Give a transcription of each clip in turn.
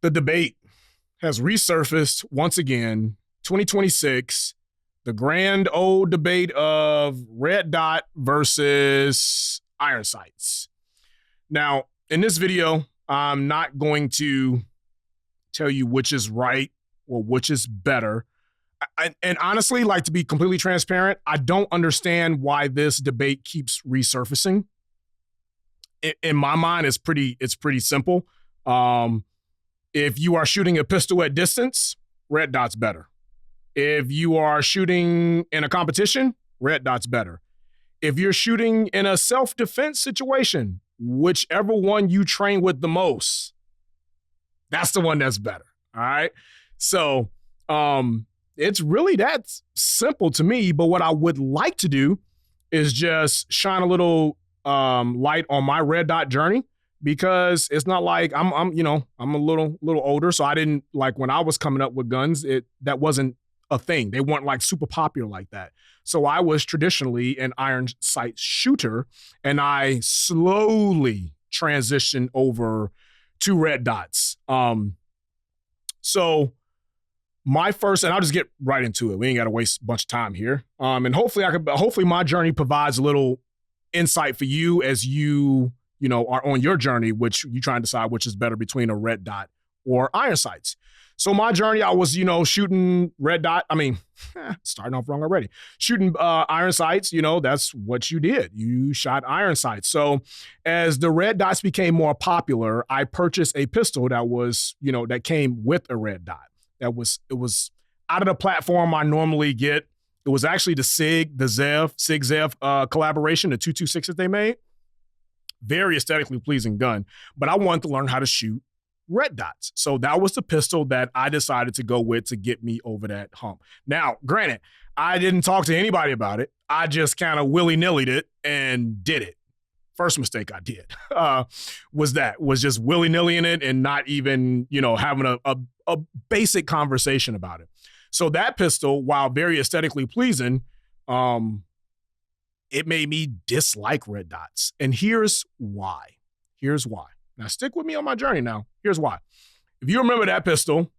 The debate has resurfaced once again, 2026, the grand old debate of red dot versus iron sights. Now, in this video, I'm not going to tell you which is right or which is better. And honestly, like, to be completely transparent, I don't understand why this debate keeps resurfacing. In my mind, it's pretty simple. If you are shooting a pistol at distance, red dot's better. If you are shooting in a competition, red dot's better. If you're shooting in a self-defense situation, whichever one you train with the most, that's the one that's better. All right. So it's really that simple to me. But what I would like to do is just shine a little light on my red dot journey, because it's not like I'm a little older. So I didn't, like, when I was coming up with guns, that wasn't a thing. They weren't like super popular like that. So I was traditionally an iron sight shooter, and I slowly transitioned over to red dots. So my first, and I'll just get right into it. We ain't got to waste a bunch of time here. And hopefully my journey provides a little insight for you as you are on your journey, which you try and decide which is better between a red dot or iron sights. So my journey, I was, shooting red dot. I mean, starting off wrong already. Shooting iron sights, that's what you did. You shot iron sights. So as the red dots became more popular, I purchased a pistol that was, that came with a red dot. It was out of the platform I normally get. It was actually the SIG Zev collaboration, the 226 that they made. Very aesthetically pleasing gun, but I wanted to learn how to shoot red dots. So that was the pistol that I decided to go with to get me over that hump. Now, granted, I didn't talk to anybody about it. I just kind of willy-nilly'd it and did it. First mistake I did was just willy-nillying it and not even, having a basic conversation about it. So that pistol, while very aesthetically pleasing, it made me dislike red dots. And here's why. Now, stick with me on my journey now. Here's why. If you remember that pistol,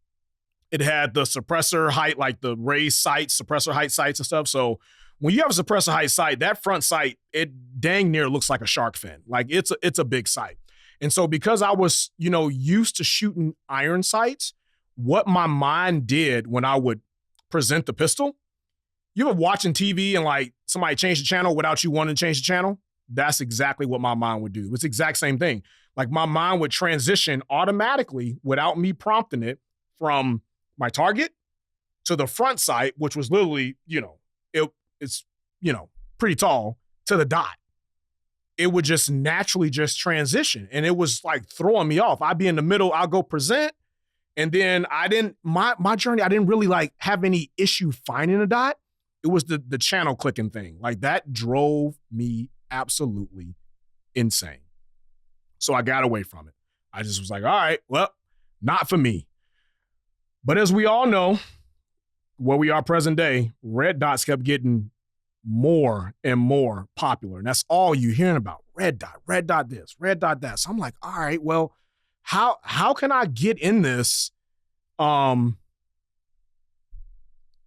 it had the suppressor height, like the raised sights, suppressor height sights and stuff. So when you have a suppressor height sight, that front sight, it dang near looks like a shark fin. Like, it's a big sight. And so because I was, used to shooting iron sights, what my mind did when I would present the pistol, you ever watching TV and like somebody change the channel without you wanting to change the channel? That's exactly what my mind would do. It's the exact same thing. Like, my mind would transition automatically without me prompting it from my target to the front sight, which was literally, it's pretty tall, to the dot. It would just naturally just transition. And it was like throwing me off. I'd be in the middle, I'll go present. And then my journey, I didn't really like have any issue finding a dot. It was the channel clicking thing. Like, that drove me absolutely insane. So I got away from it. I just was like, all right, well, not for me. But as we all know, where we are present day, red dots kept getting more and more popular. And that's all you're hearing about. Red dot this, red dot that. So I'm like, all right, well, how can I get in this and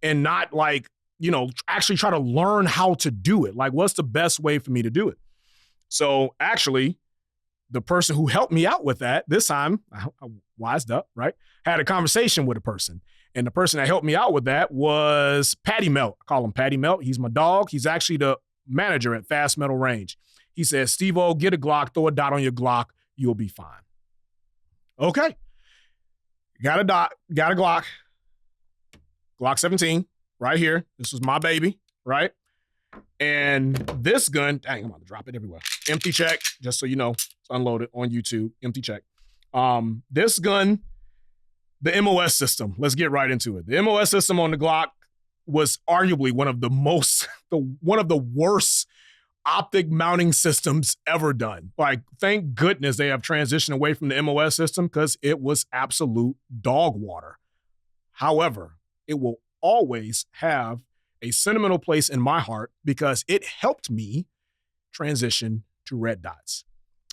not, like, actually try to learn how to do it? Like, what's the best way for me to do it? So actually, the person who helped me out with that, this time, I wised up, right? Had a conversation with a person. And the person that helped me out with that was Patty Melt. I call him Patty Melt. He's my dog. He's actually the manager at Fast Metal Range. He says, Steve-O, get a Glock, throw a dot on your Glock, you'll be fine. Okay. Got a Glock. Glock 17, right here. This was my baby, right? And this gun, dang, I'm about to drop it everywhere. Empty check, just so you know, it's unloaded on YouTube, empty check. This gun, the MOS system, let's get right into it. The MOS system on the Glock was arguably one of the worst optic mounting systems ever done. Like, thank goodness they have transitioned away from the MOS system, because it was absolute dog water. However, it will always have a sentimental place in my heart because it helped me transition to red dots.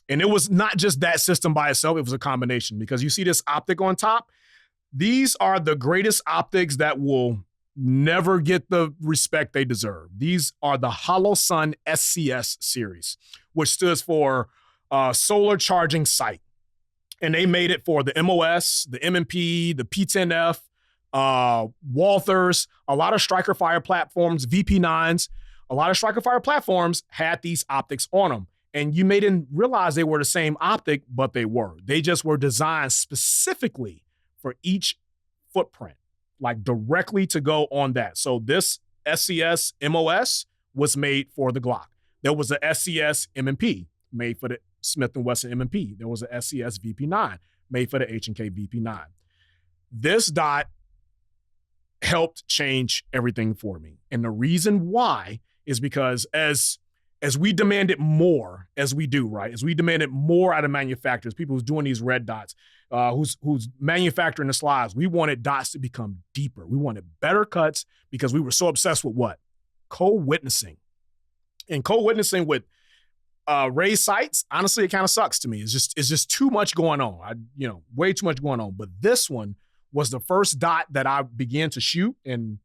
And it was not just that system by itself, it was a combination, because you see this optic on top. These are the greatest optics that will never get the respect they deserve. These are the Holosun SCS series, which stands for Solar Charging Sight. And they made it for the MOS, the M&P, the P10F, Walthers, a lot of Striker Fire platforms, VP9s. A lot of Striker Fire platforms had these optics on them. And you may didn't realize they were the same optic, but they were. They just were designed specifically for each footprint, like directly to go on that. So this SCS MOS was made for the Glock. There was a SCS M&P made for the Smith & Wesson M&P. There was a SCS VP9 made for the H&K VP9. This dot helped change everything for me. And the reason why is because as we demanded more, as we do, right? As we demanded more out of manufacturers, people who's doing these red dots, who's manufacturing the slides, we wanted dots to become deeper. We wanted better cuts because we were so obsessed with what? Co-witnessing. And co-witnessing with raised sights, honestly, it kind of sucks to me. It's just too much going on. Way too much going on. But this one was the first dot that I began to shoot and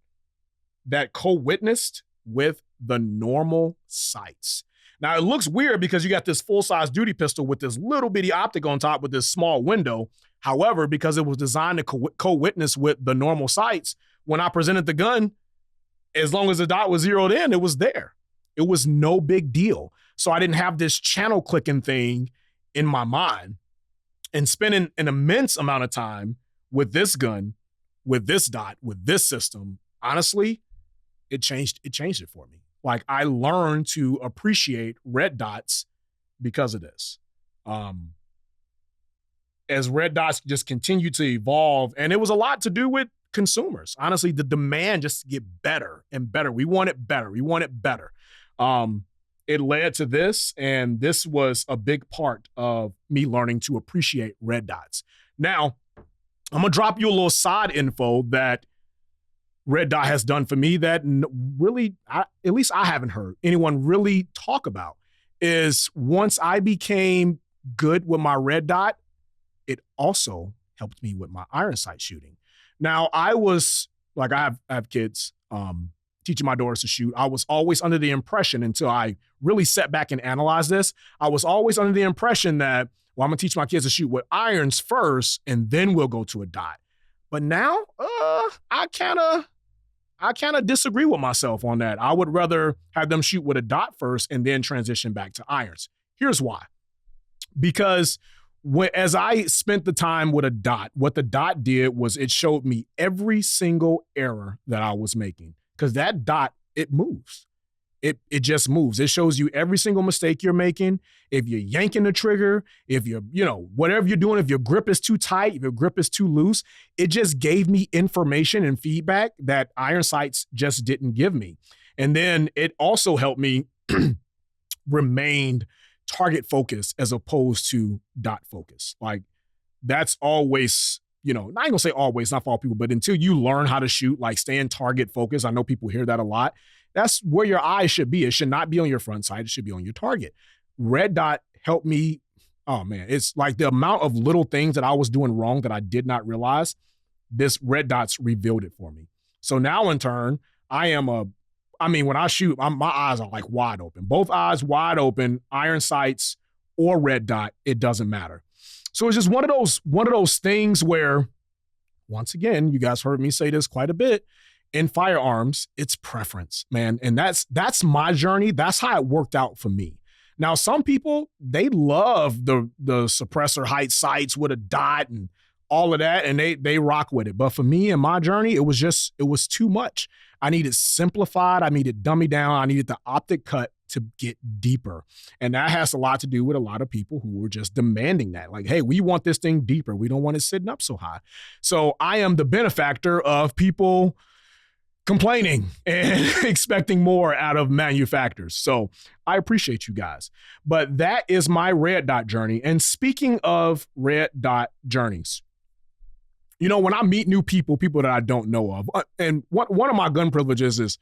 that co-witnessed with the normal sights. Now, it looks weird because you got this full-size duty pistol with this little bitty optic on top with this small window. However, because it was designed to co-witness with the normal sights, when I presented the gun, as long as the dot was zeroed in, it was there. It was no big deal. So I didn't have this channel clicking thing in my mind. And spending an immense amount of time with this gun, with this dot, with this system, honestly, it changed it for me. Like, I learned to appreciate red dots because of this. As red dots just continue to evolve, and it was a lot to do with consumers. Honestly, the demand just to get better and better. We want it better. We want it better. It led to this, and this was a big part of me learning to appreciate red dots. Now, I'm gonna drop you a little side info that red dot has done for me that really, at least I haven't heard anyone really talk about, is once I became good with my red dot, it also helped me with my iron sight shooting. Now, I was, like, I have kids, teaching my daughters to shoot. I was always under the impression, until I really sat back and analyzed this, I was always under the impression that, well, I'm gonna teach my kids to shoot with irons first, and then we'll go to a dot. But now, I kind of disagree with myself on that. I would rather have them shoot with a dot first and then transition back to irons. Here's why. Because as I spent the time with a dot, what the dot did was it showed me every single error that I was making. Because that dot, it moves. It just moves. It shows you every single mistake you're making. If you're yanking the trigger, if you're, whatever you're doing, if your grip is too tight, if your grip is too loose, it just gave me information and feedback that iron sights just didn't give me. And then it also helped me remain target focused as opposed to dot focus. Like, that's always, I ain't gonna say always, not for all people, but until you learn how to shoot, like, staying target focused. I know people hear that a lot. That's where your eye should be. It should not be on your front sight. It should be on your target. Red dot helped me. Oh man, it's like the amount of little things that I was doing wrong that I did not realize, this red dots revealed it for me. So now in turn, when I shoot, my eyes are like wide open. Both eyes wide open, iron sights or red dot, it doesn't matter. So it's just one of those things where, once again, you guys heard me say this quite a bit, in firearms, it's preference, man. And that's my journey. That's how it worked out for me. Now, some people, they love the suppressor height sights with a dot and all of that, and they rock with it. But for me and my journey, it was too much. I needed simplified. I needed dummy down. I needed the optic cut to get deeper. And that has a lot to do with a lot of people who were just demanding that. Like, hey, we want this thing deeper. We don't want it sitting up so high. So I am the benefactor of people complaining and expecting more out of manufacturers. So I appreciate you guys. But that is my red dot journey. And speaking of red dot journeys, when I meet new people that I don't know of, and one of my gun privileges is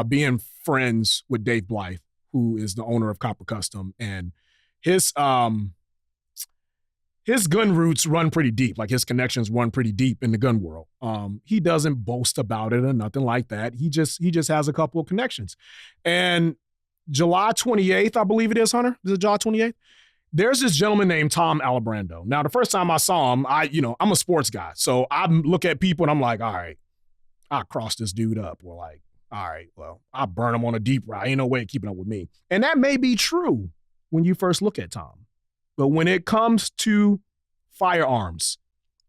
being friends with Dave Blythe, who is the owner of Copper Custom, and his his gun roots run pretty deep. Like his connections run pretty deep in the gun world. He doesn't boast about it or nothing like that. He just has a couple of connections. And July 28th, I believe it is, Hunter. Is it July 28th? There's this gentleman named Tom Alibrando. Now, the first time I saw him, I'm a sports guy. So I look at people and I'm like, all right, I'll cross this dude up. Or like, all right, well, I'll burn him on a deep route. Ain't no way of keeping up with me. And that may be true when you first look at Tom. But when it comes to firearms,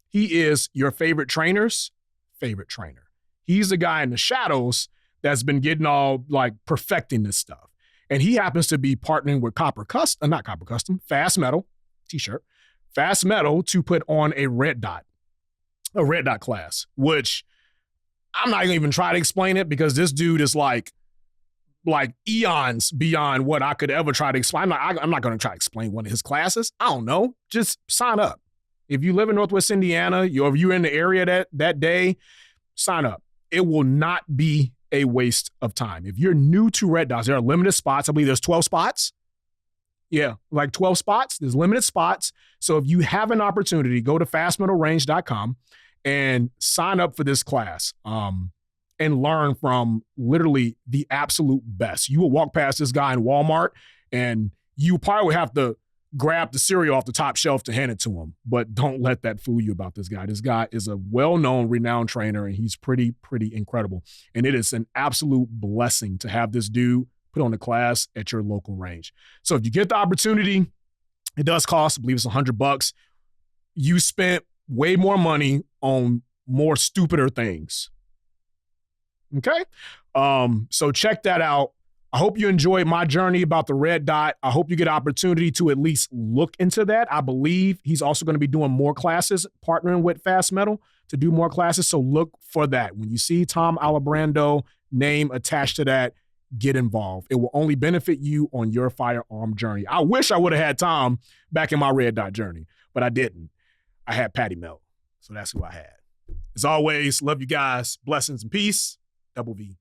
he is your favorite trainer's favorite trainer. He's the guy in the shadows that's been getting all like perfecting this stuff. And he happens to be partnering with Fast Metal t-shirt, Fast Metal to put on a red dot class, which I'm not even trying to explain it because this dude is like eons beyond what I could ever try to explain. I'm not going to try to explain one of his classes. I don't know. Just sign up. If you live in Northwest Indiana, if you're in the area that day, sign up. It will not be a waste of time. If you're new to Red Dots, there are limited spots. I believe there's 12 spots. Yeah, like 12 spots. There's limited spots. So if you have an opportunity, go to fastmetalrange.com and sign up for this class and learn from literally the absolute best. You will walk past this guy in Walmart and you probably would have to grab the cereal off the top shelf to hand it to him. But don't let that fool you about this guy. This guy is a well-known, renowned trainer, and he's pretty incredible. And it is an absolute blessing to have this dude put on a class at your local range. So if you get the opportunity, it does cost, I believe it's $100. You spent way more money on more stupider things. Okay? So check that out. I hope you enjoyed my journey about the red dot. I hope you get an opportunity to at least look into that. I believe he's also going to be doing more classes, partnering with Fast Metal to do more classes. So look for that. When you see Tom Alibrando name attached to that, get involved. It will only benefit you on your firearm journey. I wish I would have had Tom back in my red dot journey, but I didn't. I had Patty Melt. So that's who I had. As always, love you guys. Blessings and peace. Double V.